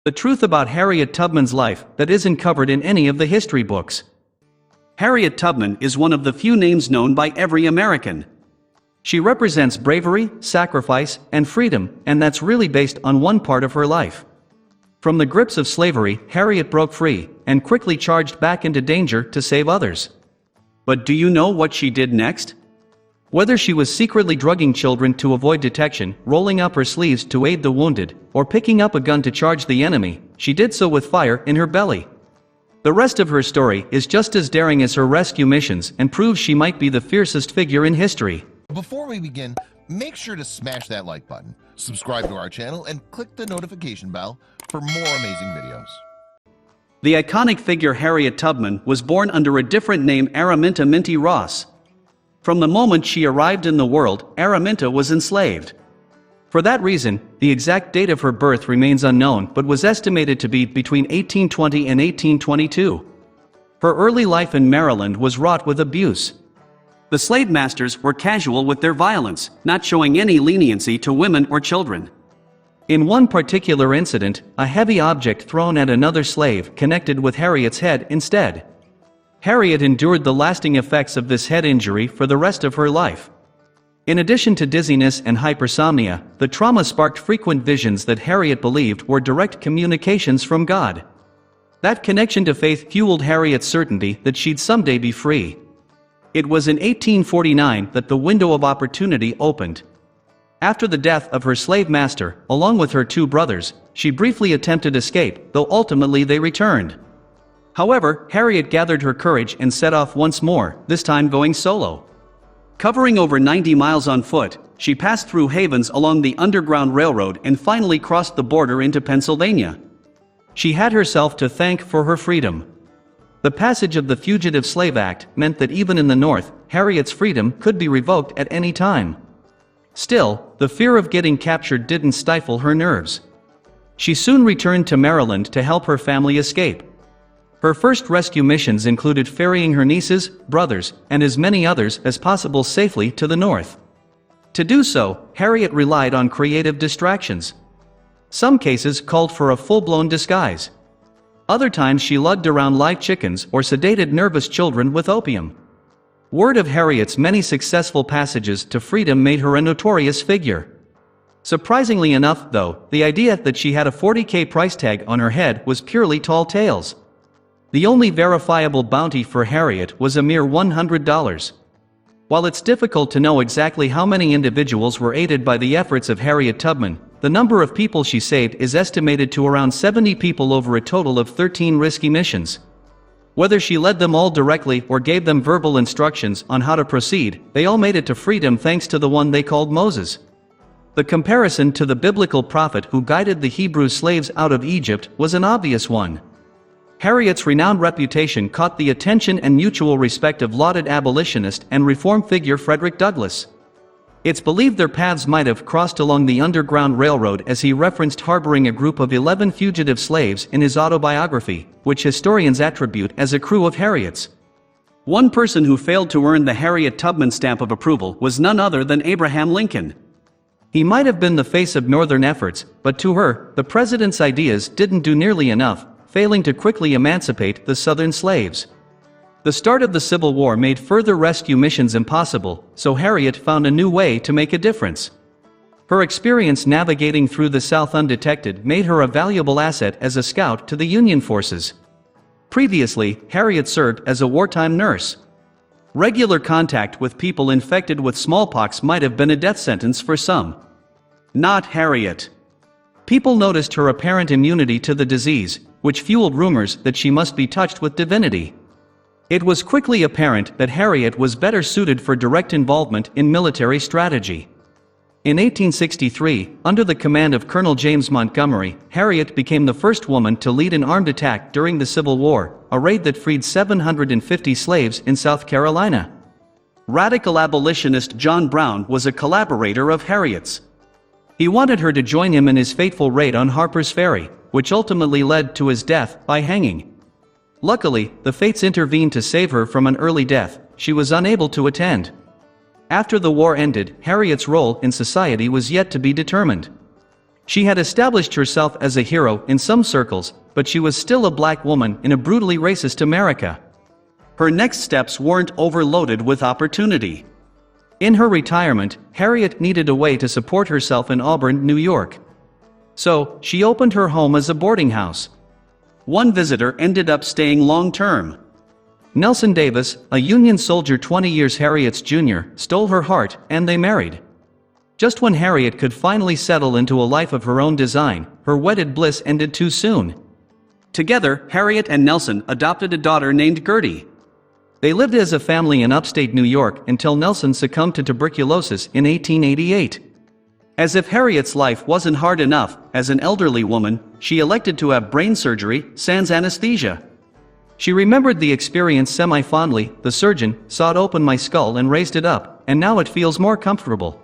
The truth about Harriet Tubman's life that isn't covered in any of the history books. Harriet Tubman is one of the few names known by every American. She represents bravery, sacrifice, and freedom, and that's really based on one part of her life. From the grips of slavery, Harriet broke free, and quickly charged back into danger to save others. But do you know what she did next? Whether she was secretly drugging children to avoid detection, rolling up her sleeves to aid the wounded, or picking up a gun to charge the enemy, she did so with fire in her belly. The rest of her story is just as daring as her rescue missions and proves she might be the fiercest figure in history. Before we begin, make sure to smash that like button, subscribe to our channel, and click the notification bell for more amazing videos. The iconic figure Harriet Tubman was born under a different name, Araminta Minty Ross. From the moment she arrived in the world, Araminta was enslaved. For that reason, the exact date of her birth remains unknown but was estimated to be between 1820 and 1822. Her early life in Maryland was wrought with abuse. The slave masters were casual with their violence, not showing any leniency to women or children. In one particular incident, a heavy object thrown at another slave connected with Harriet's head instead. Harriet endured the lasting effects of this head injury for the rest of her life. In addition to dizziness and hypersomnia, the trauma sparked frequent visions that Harriet believed were direct communications from God. That connection to faith fueled Harriet's certainty that she'd someday be free. It was in 1849 that the window of opportunity opened. After the death of her slave master, along with her two brothers, she briefly attempted escape, though ultimately they returned. However, Harriet gathered her courage and set off once more, this time going solo. Covering over 90 miles on foot, she passed through havens along the Underground Railroad and finally crossed the border into Pennsylvania. She had herself to thank for her freedom. The passage of the Fugitive Slave Act meant that even in the North, Harriet's freedom could be revoked at any time. Still, the fear of getting captured didn't stifle her nerves. She soon returned to Maryland to help her family escape. Her first rescue missions included ferrying her nieces, brothers, and as many others as possible safely to the north. To do so, Harriet relied on creative distractions. Some cases called for a full-blown disguise. Other times she lugged around live chickens or sedated nervous children with opium. Word of Harriet's many successful passages to freedom made her a notorious figure. Surprisingly enough, though, the idea that she had a $40,000 price tag on her head was purely tall tales. The only verifiable bounty for Harriet was a mere $100. While it's difficult to know exactly how many individuals were aided by the efforts of Harriet Tubman, the number of people she saved is estimated to around 70 people over a total of 13 risky missions. Whether she led them all directly or gave them verbal instructions on how to proceed, they all made it to freedom thanks to the one they called Moses. The comparison to the biblical prophet who guided the Hebrew slaves out of Egypt was an obvious one. Harriet's renowned reputation caught the attention and mutual respect of lauded abolitionist and reform figure Frederick Douglass. It's believed their paths might have crossed along the Underground Railroad, as he referenced harboring a group of 11 fugitive slaves in his autobiography, which historians attribute as a crew of Harriet's. One person who failed to earn the Harriet Tubman stamp of approval was none other than Abraham Lincoln. He might have been the face of Northern efforts, but to her, the president's ideas didn't do nearly enough, failing to quickly emancipate the Southern slaves. The start of the Civil War made further rescue missions impossible, so Harriet found a new way to make a difference. Her experience navigating through the South undetected made her a valuable asset as a scout to the Union forces. Previously, Harriet served as a wartime nurse. Regular contact with people infected with smallpox might have been a death sentence for some. Not Harriet. People noticed her apparent immunity to the disease, which fueled rumors that she must be touched with divinity. It was quickly apparent that Harriet was better suited for direct involvement in military strategy. In 1863, under the command of Colonel James Montgomery, Harriet became the first woman to lead an armed attack during the Civil War, a raid that freed 750 slaves in South Carolina. Radical abolitionist John Brown was a collaborator of Harriet's. He wanted her to join him in his fateful raid on Harper's Ferry, which ultimately led to his death by hanging. Luckily, the fates intervened to save her from an early death. She was unable to attend. After the war ended, Harriet's role in society was yet to be determined. She had established herself as a hero in some circles, but she was still a black woman in a brutally racist America. Her next steps weren't overloaded with opportunity. In her retirement, Harriet needed a way to support herself in Auburn, New York. So, she opened her home as a boarding house. One visitor ended up staying long-term. Nelson Davis, a Union soldier 20 years Harriet's junior, stole her heart, and they married. Just when Harriet could finally settle into a life of her own design, her wedded bliss ended too soon. Together, Harriet and Nelson adopted a daughter named Gertie. They lived as a family in upstate New York until Nelson succumbed to tuberculosis in 1888. As if Harriet's life wasn't hard enough, as an elderly woman, she elected to have brain surgery, sans anesthesia. She remembered the experience semi-fondly. "The surgeon sawed open my skull and raised it up, and now it feels more comfortable."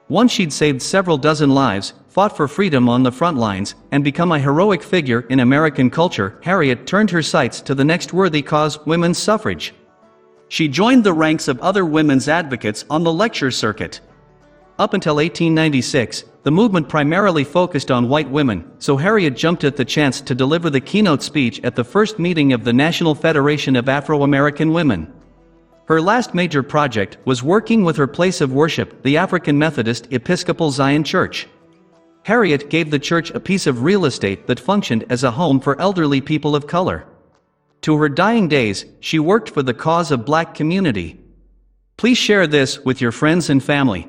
Once she'd saved several dozen lives, fought for freedom on the front lines, and become a heroic figure in American culture, Harriet turned her sights to the next worthy cause, women's suffrage. She joined the ranks of other women's advocates on the lecture circuit. Up until 1896, the movement primarily focused on white women, so Harriet jumped at the chance to deliver the keynote speech at the first meeting of the National Federation of Afro-American Women. Her last major project was working with her place of worship, the African Methodist Episcopal Zion Church. Harriet gave the church a piece of real estate that functioned as a home for elderly people of color. To her dying days, she worked for the cause of black community. Please share this with your friends and family.